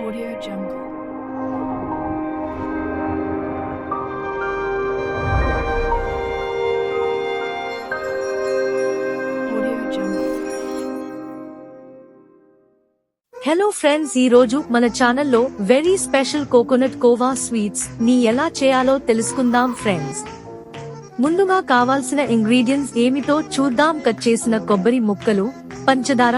Audio Jungle. Audio Jungle. Hello friends, ఈ రోజు మన ఛానల్లో very special coconut khoa sweets ని ఎలా చేయాలో తెలుసుకుందాం ఫ్రెండ్స్. ముందుగా కావాల్సిన ఇంగ్రీడియంట్స్ ఏమిటో చూద్దాం. కట్ చేసిన కొబ్బరి ముక్కలు, పంచదార,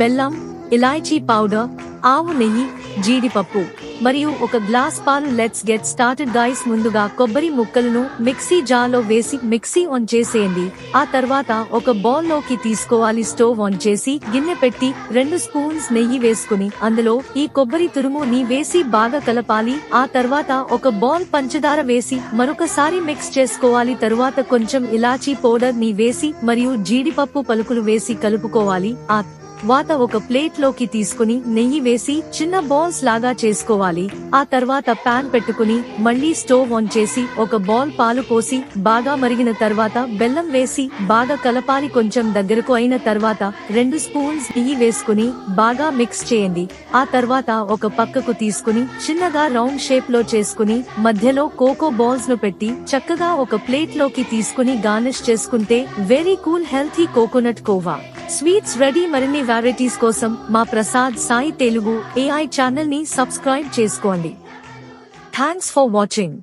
బెల్లం, ఇలాయచీ పౌడర్, ఆవు నెయ్యి, జీడిపప్పు మరియు ఒక గ్లాస్ పాలు. Let's get started guys. ముందుగా కొబ్బరి ముక్కలను మిక్సీ జార్లో వేసి మిక్సీ ఆన్ చేసేయండి. ఆ తర్వాత ఒక బౌల్ లోకి తీసుకోవాలి. స్టవ్ ఆన్ చేసి గిన్నె పెట్టి 2 స్పూన్స్ నెయ్యి వేసుకుని అందులో ఈ కొబ్బరి తురుము ని వేసి బాగా కలపాలి. ఆ తర్వాత ఒక బౌల్ పంచదార వేసి మరొకసారి మిక్స్ చేసుకోవాలి. తరువాత కొంచెం ఇలాచీ పౌడర్ ని వేసి మరియు జీడిపప్పు పలుకులు వేసి కలుపుకోవాలి. ఆ తర్వాత ఒక ప్లేట్ లోకి తీసుకుని నెయ్యి వేసి చిన్న బాల్స్ లాగా చేసుకోవాలి. ఆ తర్వాత పాన్ పెట్టుకుని మళ్ళీ స్టవ్ ఆన్ చేసి ఒక బౌల్ పాలు పోసి బాగా మరిగిన తర్వాత బెల్లం వేసి బాగా కలపాలి. కొంచెం దగ్గరకు అయిన తర్వాత 2 స్పూన్స్ నెయ్యి వేసుకుని బాగా మిక్స్ చేయండి. ఆ తర్వాత ఒక పక్కకు తీసుకుని చిన్నగా రౌండ్ షేప్ లో చేసుకుని మధ్యలో కోకో బాల్స్ ను పెట్టి చక్కగా ఒక ప్లేట్ లోకి తీసుకుని గార్నిష్ చేసుకుంటే very cool healthy coconut khoa sweets ready. మరిన్ని వెరైటీస్ కోసం మా ప్రసాద్ సాయి తెలుగు AI ఛానల్ ని సబ్స్క్రైబ్ చేసుకోండి. Thanks for watching.